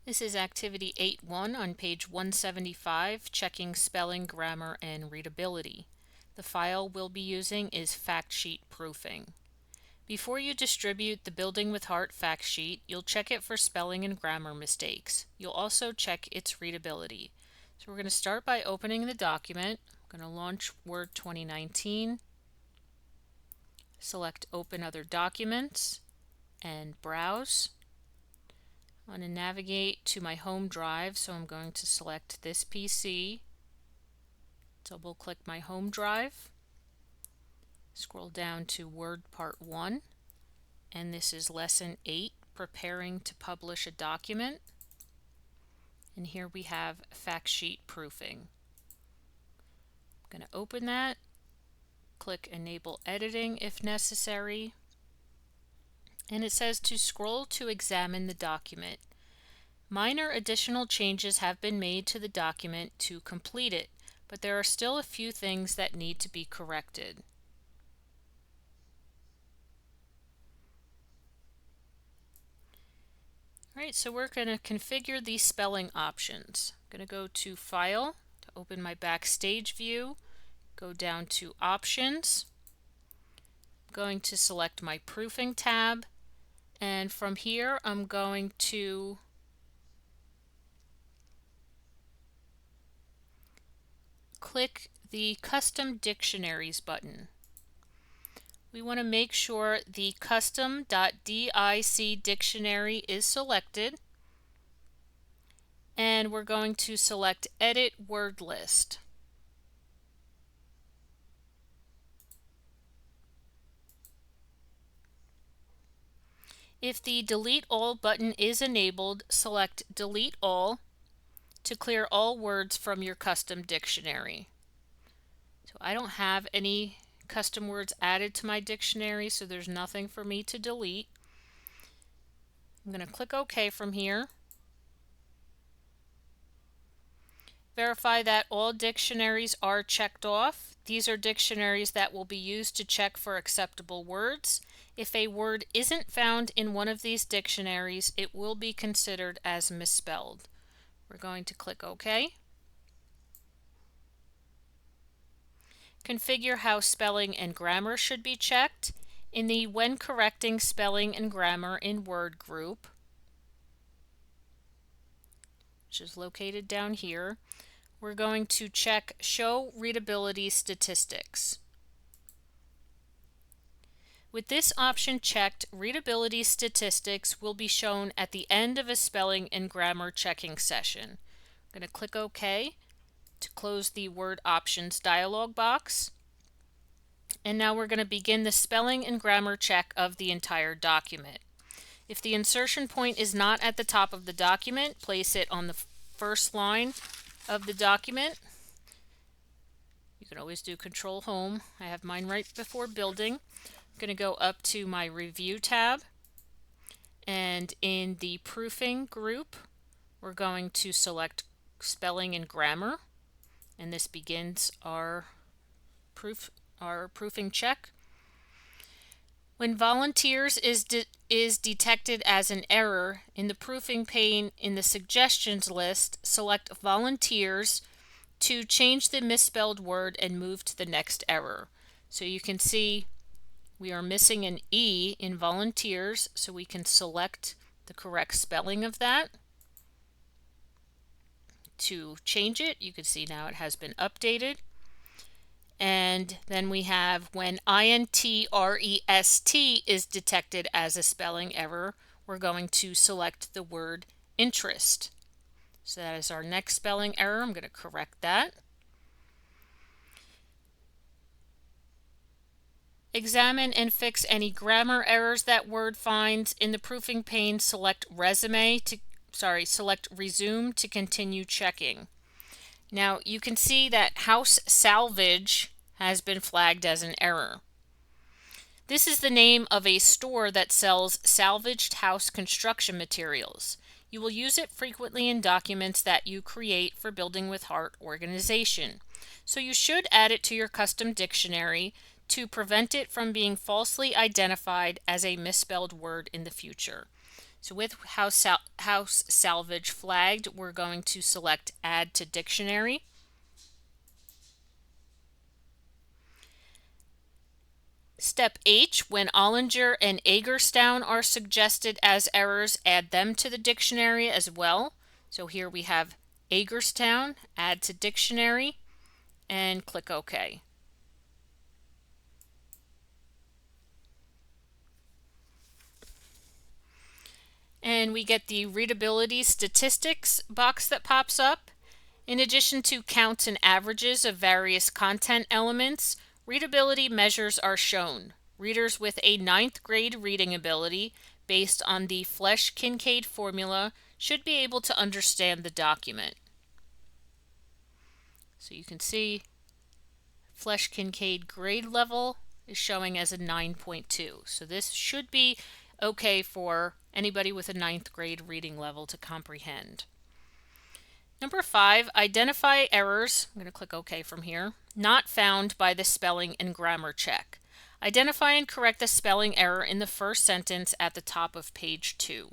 This is Activity 8.1 on page 175, checking spelling, grammar, and readability. The file we'll be using is Fact Sheet Proofing. Before you distribute the Building with Heart fact sheet, you'll check it for spelling and grammar mistakes. You'll also check its readability. So we're going to start by opening the document. I'm going to launch Word 2019, select Open Other Documents, and Browse. I want to navigate to my home drive, so I'm going to select this PC, double click my home drive, scroll down to Word Part 1, and this is Lesson 8, Preparing to Publish a Document. And here we have Fact Sheet Proofing. I'm going to open that, click Enable Editing if necessary, and it says to scroll to examine the document. Minor additional changes have been made to the document to complete it, but there are still a few things that need to be corrected. Alright, so we're going to configure these spelling options. I'm going to go to File to open my Backstage view, go down to Options. I'm going to select my Proofing tab, and from here I'm going to click the Custom Dictionaries button. We want to make sure the custom.dic dictionary is selected, and we're going to select Edit Word List. If the Delete All button is enabled, select Delete All to clear all words from your custom dictionary. So I don't have any custom words added to my dictionary, so there's nothing for me to delete. I'm going to click OK from here. Verify that all dictionaries are checked off. These are dictionaries that will be used to check for acceptable words. If a word isn't found in one of these dictionaries, it will be considered as misspelled. We're going to click OK. Configure how spelling and grammar should be checked in the When Correcting Spelling and Grammar in Word group, which is located down here. We're going to check Show Readability Statistics. With this option checked, readability statistics will be shown at the end of a spelling and grammar checking session. I'm going to click OK to close the Word Options dialog box. And now we're going to begin the spelling and grammar check of the entire document. If the insertion point is not at the top of the document, place it on the first line of the document. You can always do Control Home. I have mine right before building. I'm going to go up to my Review tab, and in the Proofing group, we're going to select Spelling and Grammar, and this begins our proofing check. When volunteers is detected as an error in the proofing pane in the suggestions list, select volunteers to change the misspelled word and move to the next error. So you can see we are missing an E in volunteers, so we can select the correct spelling of that. To change it, you can see now it has been updated. And then we have when INTREST is detected as a spelling error, we're going to select the word interest. So that is our next spelling error. I'm going to correct that. Examine and fix any grammar errors that Word finds. In the proofing pane, select select Resume to continue checking. Now you can see that House Salvage has been flagged as an error. This is the name of a store that sells salvaged house construction materials. You will use it frequently in documents that you create for Building with Heart organization. So you should add it to your custom dictionary to prevent it from being falsely identified as a misspelled word in the future. So with house salvage flagged, we're going to select Add to Dictionary. Step H, when Ollinger and Agerstown are suggested as errors, add them to the dictionary as well. So here we have Agerstown, add to dictionary, and click OK. And we get the readability statistics box that pops up. In addition to counts and averages of various content elements, readability measures are shown. Readers with a 9th grade reading ability based on the Flesch-Kincaid formula should be able to understand the document. So you can see Flesch-Kincaid grade level is showing as a 9.2. So this should be okay for anybody with a 9th grade reading level to comprehend. Number 5, identify errors. I'm going to click OK from here. Not found by the spelling and grammar check. Identify and correct the spelling error in the first sentence at the top of page 2.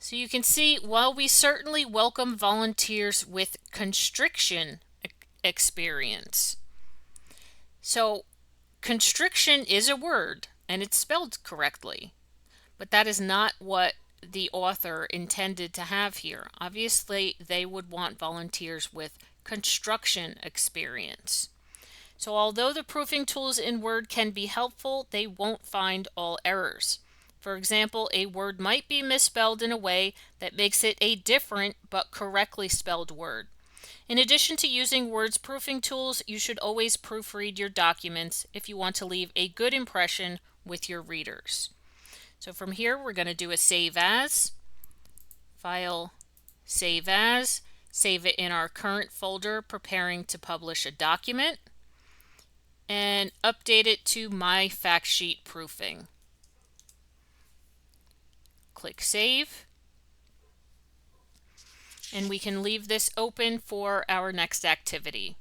So you can see, while we certainly welcome volunteers with constriction experience. So constriction is a word and it's spelled correctly, but that is not what the author intended to have here. Obviously, they would want volunteers with construction experience. So although the proofing tools in Word can be helpful, they won't find all errors. For example, a word might be misspelled in a way that makes it a different but correctly spelled word. In addition to using Word's proofing tools, you should always proofread your documents if you want to leave a good impression with your readers. So from here, we're going to do a Save As, File, Save As, save it in our current folder, preparing to publish a document, and update it to My Fact Sheet Proofing. Click Save, and we can leave this open for our next activity.